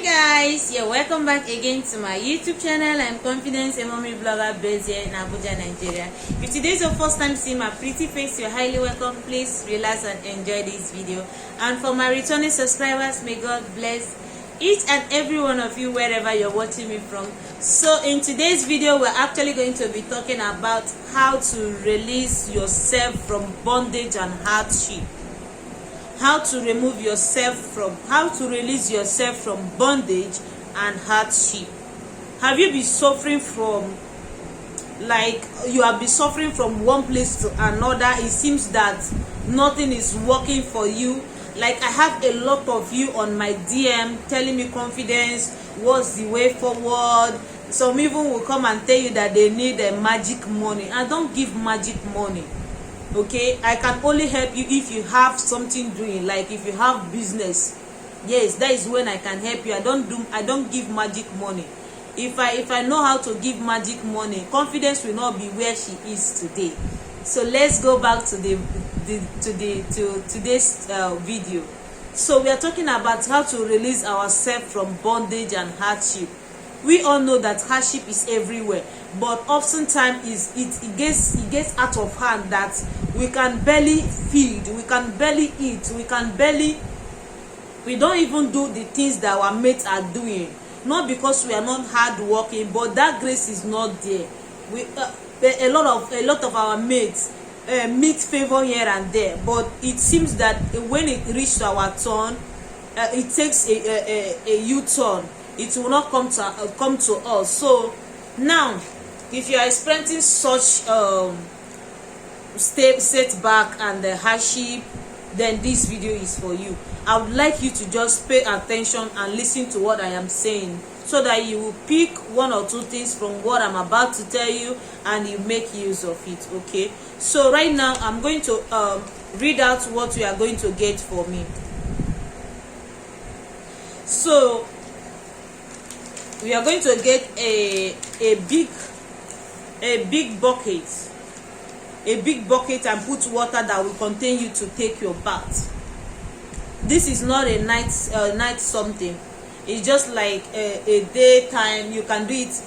Guys, yeah, welcome back again to my YouTube channel. I'm Confidence, a mommy blogger based here in Abuja, Nigeria. If today is your first time seeing my pretty face, you're highly welcome. Please relax and enjoy this video. And for my returning subscribers, may God bless each and every one of you wherever you're watching me from. So in today's video, we're actually going to be talking about how to release yourself from bondage and hardship. How to release yourself from bondage and hardship. Have you been suffering from, like, you have been suffering from one place to another? It seems that nothing is working for you. Like, I have a lot of you on my DM telling me, Confidence, what's the way forward? Some even will come and tell you that they need a magic money. I don't give magic money. Okay, I can only help you if you have something doing, like if you have business. Yes, that is when I can help you. I don't give magic money. If I know how to give magic money, Confidence will not be where she is today. So let's go back to today's video. So we are talking about how to release ourselves from bondage and hardship. We all know that hardship is everywhere, but oftentimes it gets out of hand that we can barely feed, we can barely eat, we don't even do the things that our mates are doing. Not because we are not hard working, but that grace is not there. A lot of our mates meet favor here and there, but it seems that when it reaches our turn, it takes a U-turn. It will not come to us. So now, if you are experiencing such setback and hardship, then this video is for you. I would like you to just pay attention and listen to what I am saying, so that you will pick one or two things from what I'm about to tell you and you make use of it. Okay, so right now I'm going to read out what you are going to get for me. So we are going to get a big bucket, and put water that will contain you to take your bath. This is not a night something. It's just like a daytime. You can do it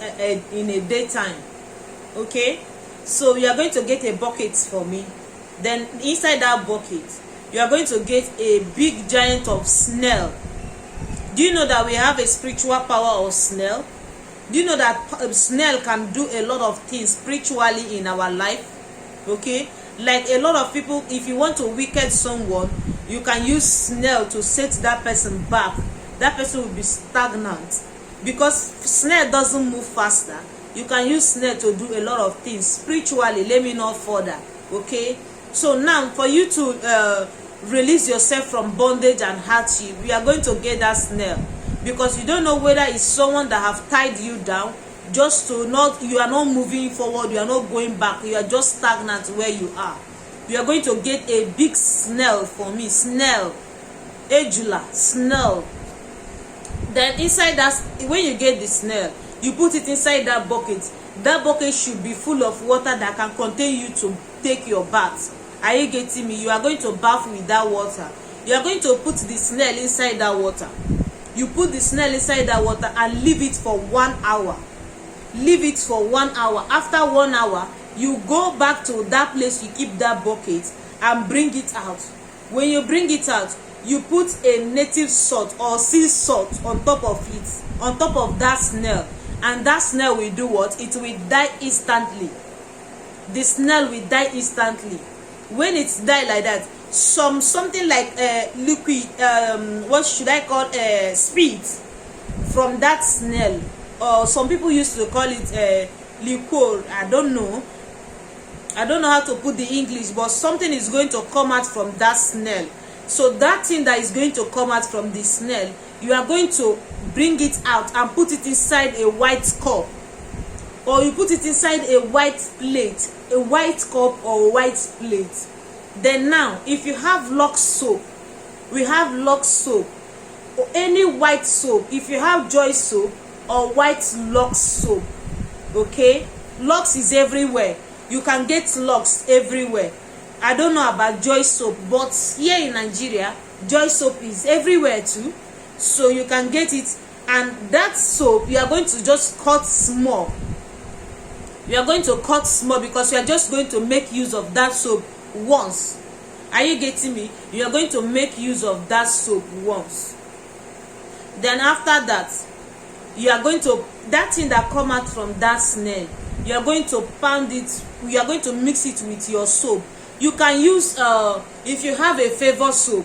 in a daytime. Okay, so you are going to get a bucket for me. Then inside that bucket, you are going to get a big giant of snail. Do you know that we have a spiritual power of snail? Do you know that snail can do a lot of things spiritually in our life? Okay, like a lot of people, if you want to wicked someone, you can use snail to set that person back. That person will be stagnant because snail doesn't move faster. You can use snail to do a lot of things spiritually. Let me know further. Okay, so now for you to release yourself from bondage and hardship, we are going to get that snail, because you don't know whether it's someone that have tied you down, just to not, you are not moving forward, you are not going back, you are just stagnant where you are. You are going to get a big snail for me. Snail, edula, snail. Then inside that, when you get the snail, you put it inside that bucket. That bucket should be full of water that can contain you to take your bath. Are you getting me? You are going to bath with that water. You are going to put the snail inside that water. You put the snail inside that water and leave it for 1 hour. Leave it for 1 hour. After 1 hour, you go back to that place you keep that bucket and bring it out. When you bring it out, you put a native salt or sea salt on top of it, on top of that snail, and that snail will do what? It will die instantly. The snail will die instantly. When it's die like that, something like liquid, what should I call, spit from that snail, or some people used to call it liquor. I don't know how to put the English, but something is going to come out from that snail. So that thing that is going to come out from the snail, you are going to bring it out and put it inside a white cup, or you put it inside a white plate, a white cup or a white plate. Then now, if you have Lux soap, we have Lux soap, or any white soap. If you have Joy soap or white Lux soap, okay, Lux is everywhere. You can get Lux everywhere. I don't know about Joy soap, but here in Nigeria, Joy soap is everywhere too. So you can get it and that soap you are going to just cut small. You are going to cut small because you are just going to make use of that soap once. Are you getting me? You are going to make use of that soap once. Then after that, you are going to, that thing that come out from that snail, you are going to pound it, you are going to mix it with your soap. You can use if you have a favor soap,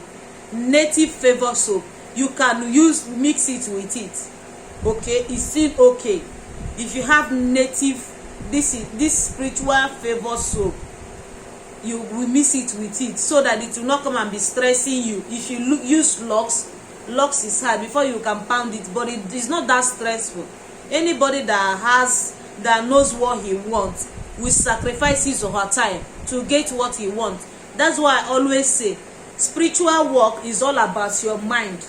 native favor soap, you can mix it with it. Okay, it's still okay. If you have native, this spiritual favor soap, you will mix it with it so that it will not come and be stressing you. If you use locks is hard before you can pound it, but it is not that stressful. Anybody that knows what he wants will sacrifice his or her time to get what he wants. That's why I always say spiritual work is all about your mind.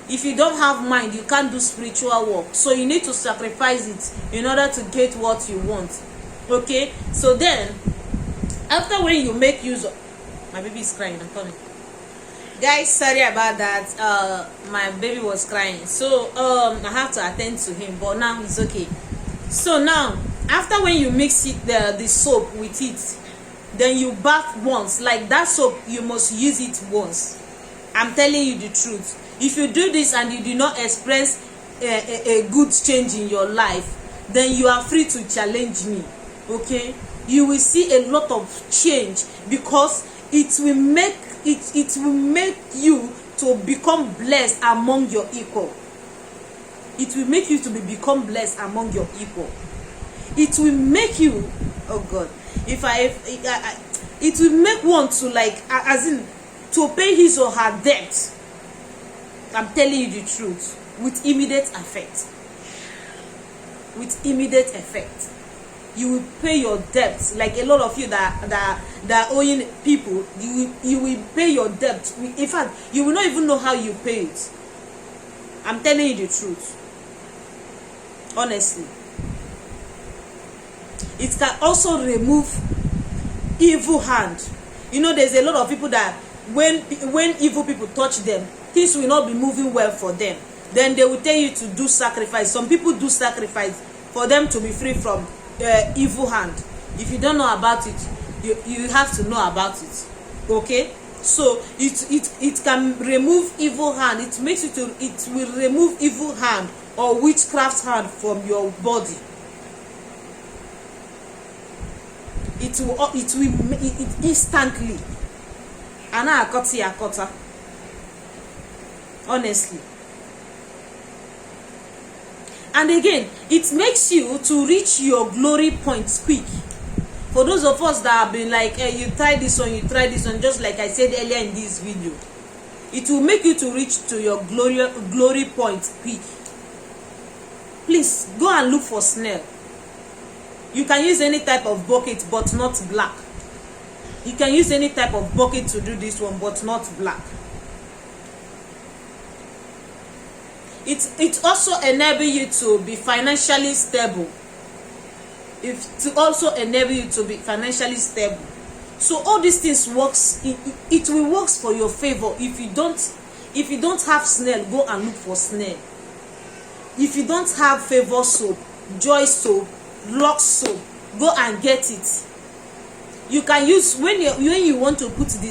If you don't have mind, you can't do spiritual work. So you need to sacrifice it in order to get what you want. Okay, so then after when you make use of, my baby is crying, I'm coming. Guys, sorry about that. My baby was crying, so I have to attend to him, but now it's okay. So now after when you mix it, the soap with it, then you bath once. Like that soap, you must use it once. I'm telling you the truth. If you do this and you do not experience a good change in your life, then you are free to challenge me. Okay, you will see a lot of change because it will make you to become blessed among your equal. It will make you to become blessed among your equal. It will make you, oh God, it will make one to, like, as in to pay his or her debt. I'm telling you the truth, with immediate effect. With immediate effect, you will pay your debts. Like a lot of you that are owing people, you will pay your debt. In fact, you will not even know how you pay it. I'm telling you the truth, honestly. It can also remove evil hand. You know, there's a lot of people that when evil people touch them, things will not be moving well for them. Then they will tell you to do sacrifice. Some people do sacrifice for them to be free from evil hand. If you don't know about it, you have to know about it. Okay, so it can remove evil hand. It will remove evil hand or witchcraft hand from your body. It will instantly. Ana akota. Honestly. And again, it makes you to reach your glory point quick. For those of us that have been like, hey, you try this one, just like I said earlier in this video, it will make you to reach to your glory point quick. Please go and look for snail. You can use any type of bucket, but not black. You can use any type of bucket to do this one, but not black. It also enable you to be financially stable. To also enable you to be financially stable. So all these things works. It will works for your favor. If you don't have snail, go and look for snail. If you don't have favor soap, joy soap, lock soap, go and get it. You can use when you want to put the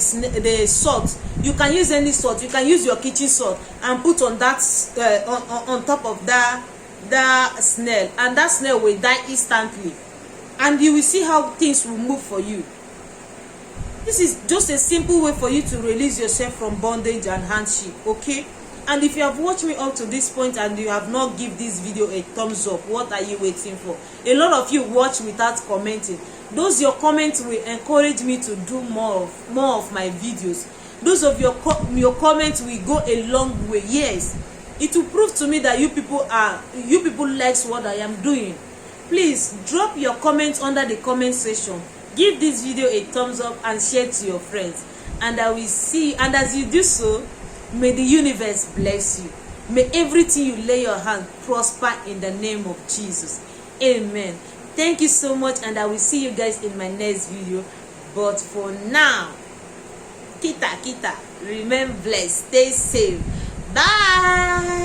salt, you can use any salt. You can use your kitchen salt and put on that on top of that snail, and that snail will die instantly, and you will see how things will move for you. This is just a simple way for you to release yourself from bondage and hardship. Okay, and if you have watched me up to this point and you have not give this video a thumbs up, what are you waiting for? A lot of you watch without commenting. Those your comments will encourage me to do more of my videos. Those of your comments will go a long way. Yes, it will prove to me that you people likes what I am doing. Please drop your comments under the comment section. Give this video a thumbs up and share to your friends. And I will see you. And as you do so, may the universe bless you. May everything you lay your hand prosper in the name of Jesus. Amen. Thank you so much, and I will see you guys in my next video. But for now, kita, remain blessed, stay safe. Bye.